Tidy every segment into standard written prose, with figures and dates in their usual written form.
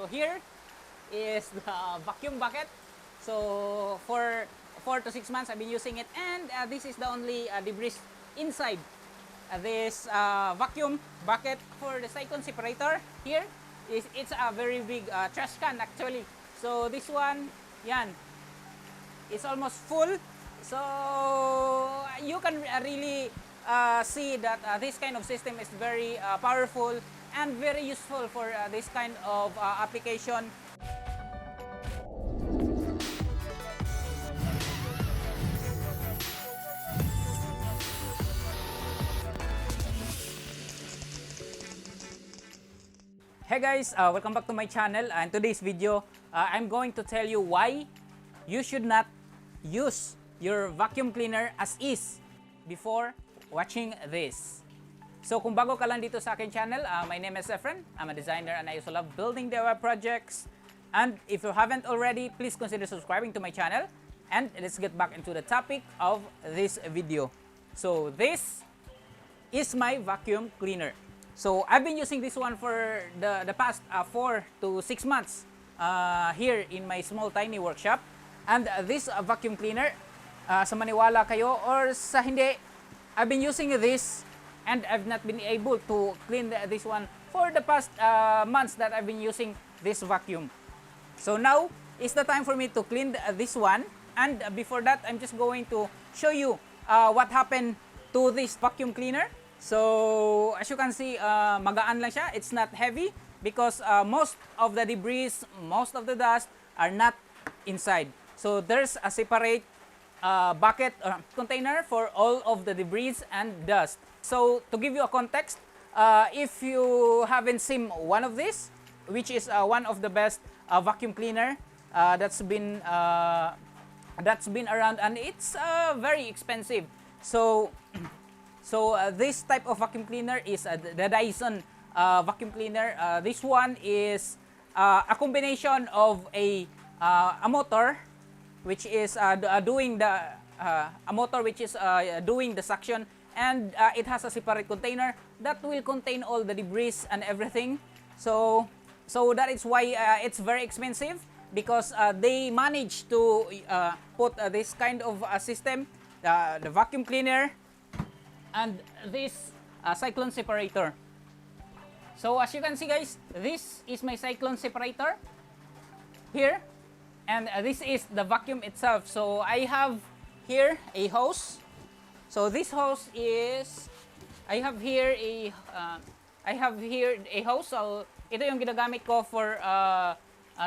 So here is the vacuum bucket. So for 4 to 6 months I've been using it, and this is the only debris inside this vacuum bucket. For the cyclone separator here is it's a very big trash can actually. So this one, yan, it's almost full. So you can really see that this kind of system is very powerful and very useful for this kind of application. Hey guys, welcome back to my channel. And today's video, I'm going to tell you why you should not use your vacuum cleaner as is before watching this. So kung bago ka lang dito sa akin channel, my name is Efren. I'm a designer and I also love building DIY projects. And if you haven't already, please consider subscribing to my channel. And let's get back into the topic of this video. So this is my vacuum cleaner. So I've been using this one for the past 4 to 6 months here in my small tiny workshop. And this vacuum cleaner, sa maniwala kayo or sa hindi, I've been using this and I've not been able to clean this one for the past months that I've been using this vacuum. So now is the time for me to clean this one. And before that, I'm just going to show you what happened to this vacuum cleaner. So as you can see, magaan lang siya. It's not heavy because most of the debris, most of the dust are not inside. So there's a separate bucket container for all of the debris and dust. So to give you a context, if you haven't seen one of these, which is one of the best vacuum cleaner that's been around, and it's very expensive. So this type of vacuum cleaner is the Dyson vacuum cleaner. This one is a combination of a motor, which is doing the suction, and it has a separate container that will contain all the debris and everything. So that is why it's very expensive, because they managed to put this kind of system, the vacuum cleaner, and this cyclone separator. So as you can see guys, this is my cyclone separator here, and this is the vacuum itself. So I have here a hose. So this hose is, I have here a hose. So ito yung ginagamit ko for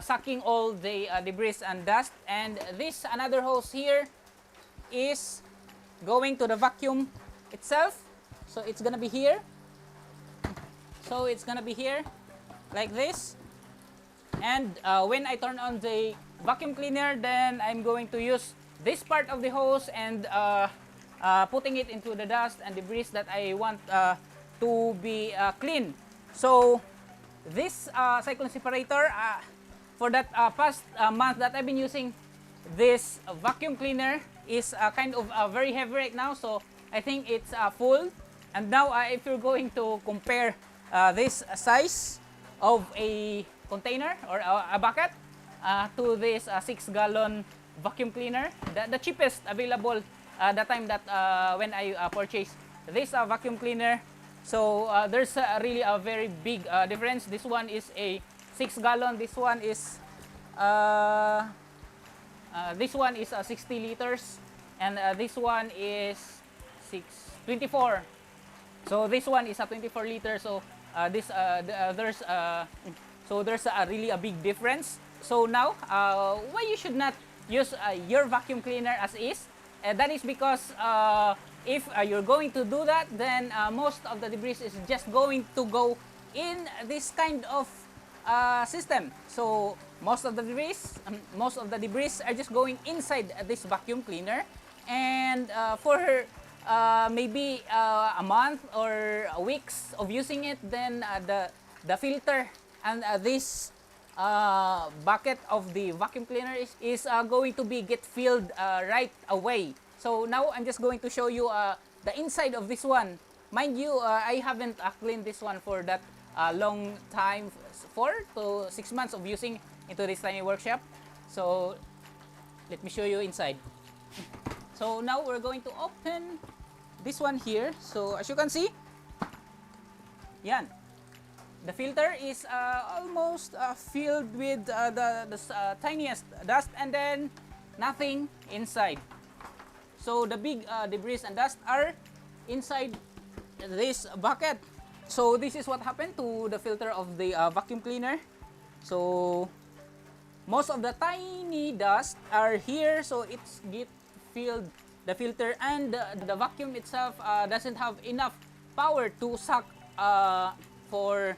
sucking all the debris and dust. And this another hose here is going to the vacuum itself. So it's gonna be here. So it's gonna be here like this. And when I turn on the vacuum cleaner, then I'm going to use this part of the hose and putting it into the dust and debris that I want to be clean. So this cyclone separator, for that past month that I've been using this vacuum cleaner, is kind of very heavy right now. So I think it's full. And now if you're going to compare this size of a container or a bucket to this 6-gallon vacuum cleaner, the cheapest available the time that when I purchased this vacuum cleaner. So there's really a very big difference. This one is a 6-gallon. This one is 60 liters, and this one is 24. So this one is a 24 liter. So there's really a big difference. So now why you should not use your vacuum cleaner as is? That is because if you're going to do that, then most of the debris is just going to go in this kind of system. So most of the debris are just going inside this vacuum cleaner, and for maybe a month or weeks of using it, then the filter and this bucket of the vacuum cleaner is going to be get filled right away. So now I'm just going to show you the inside of this one. Mind you, I haven't cleaned this one for that a long time, 4 to 6 months of using into this tiny workshop. So let me show you inside. So now we're going to open this one here. So as you can see, yan. The filter is almost filled with the tiniest dust, and then nothing inside. So the big debris and dust are inside this bucket. So this is what happened to the filter of the vacuum cleaner. So most of the tiny dust are here, so it's get filled the filter, and the vacuum itself doesn't have enough power to suck for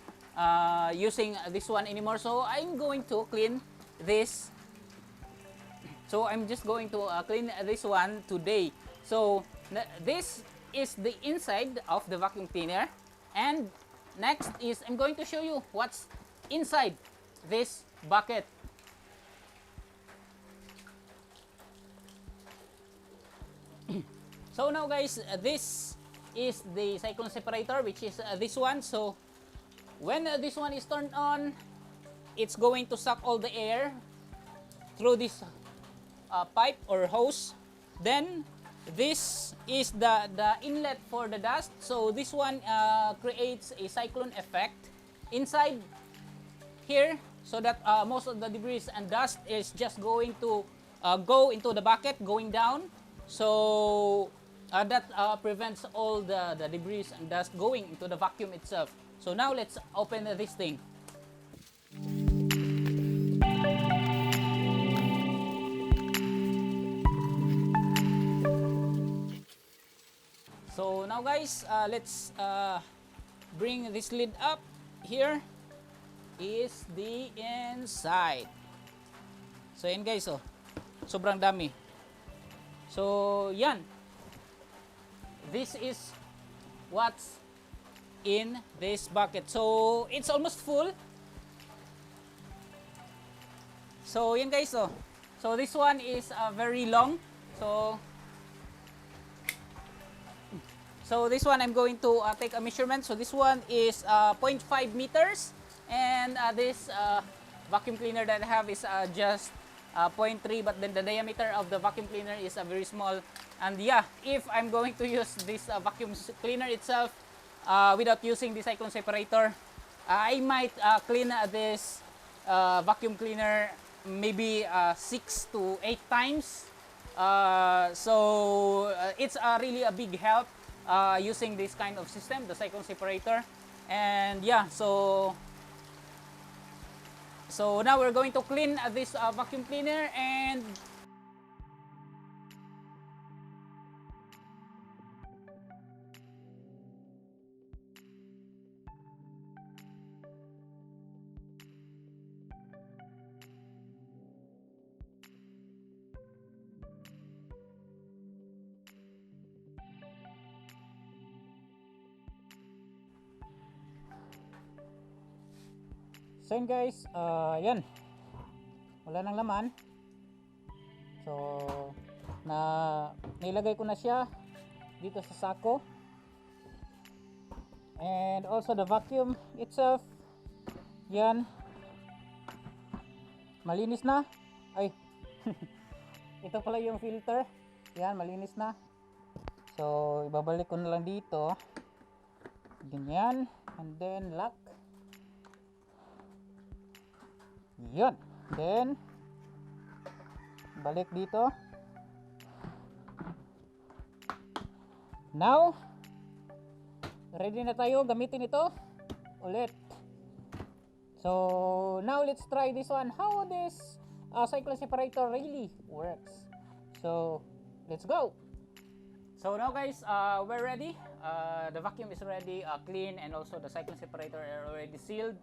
using this one anymore. So I'm going to clean this. So I'm just going to clean this one today. So this is the inside of the vacuum cleaner, and next is I'm going to show you what's inside this bucket. So now guys, this is the cyclone separator, which is this one. So when this one is turned on, it's going to suck all the air through this pipe or hose. Then this is the inlet for the dust. So this one creates a cyclone effect inside here, so that most of the debris and dust is just going to go into the bucket, going down. So that prevents all the debris and dust going into the vacuum itself. So now let's open this thing. So now guys, let's bring this lid up. Here is the inside. So yan guys, oh, sobrang dami. So yan, this is what's in this bucket. So it's almost full. So yan guys, oh, so this one is very long. So this one I'm going to take a measurement. So this one is 0.5 meters, and this vacuum cleaner that I have is just 0.3, but then the diameter of the vacuum cleaner is very small. And yeah, if I'm going to use this vacuum cleaner itself without using the cyclone separator, I might clean this vacuum cleaner maybe 6 to 8 times. So it's really a big help using this kind of system, the cyclone separator. And yeah, so now we're going to clean this vacuum cleaner. And so yun guys, yan, wala nang laman. So nilagay ko na siya dito sa sako. And also the vacuum itself, yan, malinis na. Ay ito pala yung filter, yan, malinis na. So ibabalik ko na lang dito, ganyan, and then lock. Yun, then balik dito. Now ready na tayo gamitin ito ulit. So now let's try this one, how this cyclone separator really works. So let's go. So now guys, we're ready. The vacuum is already clean, and also the cyclone separator are already sealed.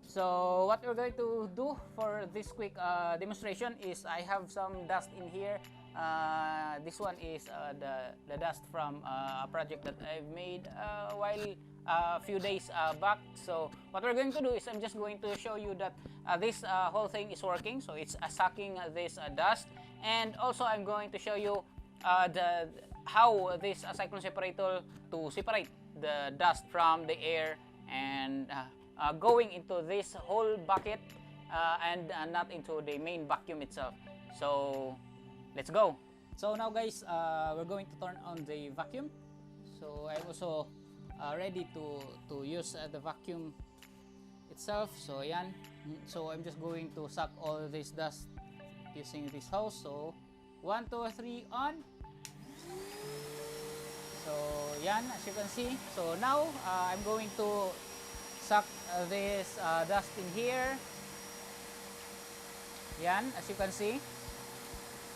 So what we're going to do for this quick demonstration is I have some dust in here. This one is the dust from a project that I've made a few days back. So what we're going to do is I'm just going to show you that this whole thing is working. So it's sucking this dust, and also I'm going to show you how this cyclone separator to separate the dust from the air and going into this whole bucket and not into the main vacuum itself. So let's go. So now guys, we're going to turn on the vacuum. So I'm also ready to use the vacuum itself. So yan. So I'm just going to suck all this dust using this hose. So 1, 2, 3 on. So yan, as you can see. So now I'm going to suck this dust in here. Yan, as you can see.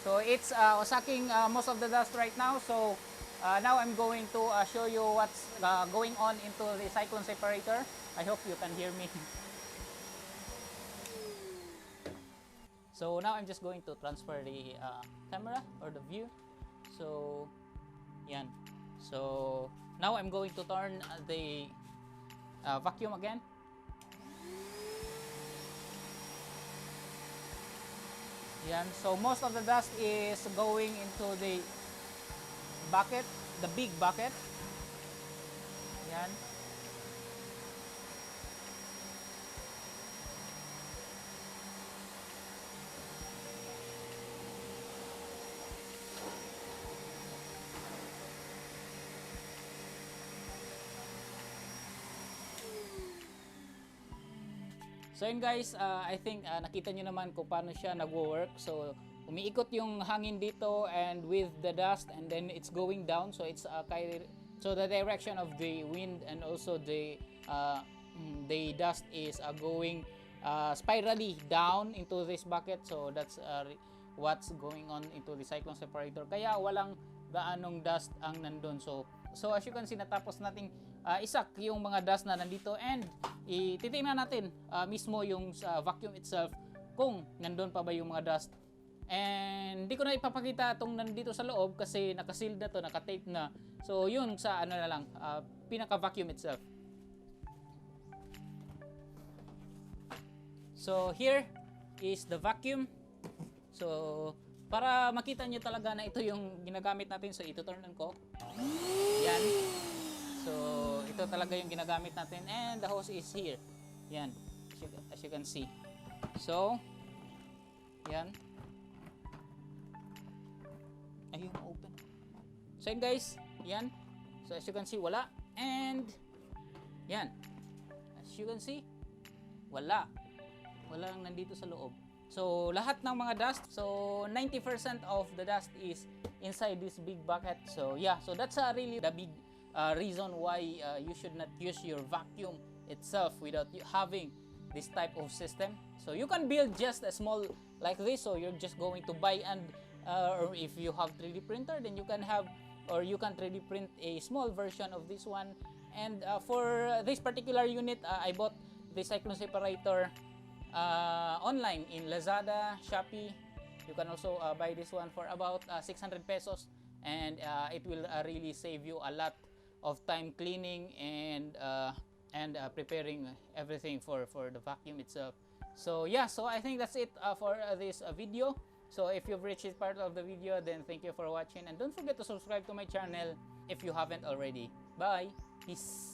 So it's sucking most of the dust right now. So now I'm going to show you what's going on into the cyclone separator. I hope you can hear me. So now I'm just going to transfer the camera or the view. So yan. So now I'm going to turn the vacuum again. Yan. So most of the dust is going into the bucket, the big bucket. Yan. So yun guys, I think nakita nyo naman kung paano siya nagwo-work. So umiikot yung hangin dito and with the dust, and then it's going down. So it's so the direction of the wind and also the dust is going spirally down into this bucket. So that's what's going on into the cyclone separator. Kaya walang gaanong dust ang nandun. So as you can see, natapos nating isak yung mga dust na nandito, and ititingnan natin mismo yung vacuum itself kung nandun pa ba yung mga dust. And hindi ko na ipapakita itong nandito sa loob kasi nakasealed na to, nakatape na. So yun sa ano na lang, pinaka-vacuum itself. So here is the vacuum. So para makita nyo talaga na ito yung ginagamit natin, so ito-turn on ko. Yan. So ito talaga yung ginagamit natin, and the hose is here. Yan, as you can see. So yan. Ayun, open. So yun guys, yan. So as you can see, wala. And yan, as you can see, wala lang nandito sa loob. So lahat ng mga dust, so 90% of the dust is inside this big bucket. So yeah, so that's really the big reason why you should not use your vacuum itself without having this type of system. So you can build just a small like this. So you're just going to buy, and or if you have 3D printer, then you can have, or you can 3D print a small version of this one. And for this particular unit, I bought the cyclone separator online in Lazada, Shopee. You can also buy this one for about 600 pesos, and it will really save you a lot of time cleaning and preparing everything for the vacuum itself. So yeah, so I think that's it for this video. So if you've reached this part of the video, then thank you for watching, and don't forget to subscribe to my channel if you haven't already. Bye. Peace.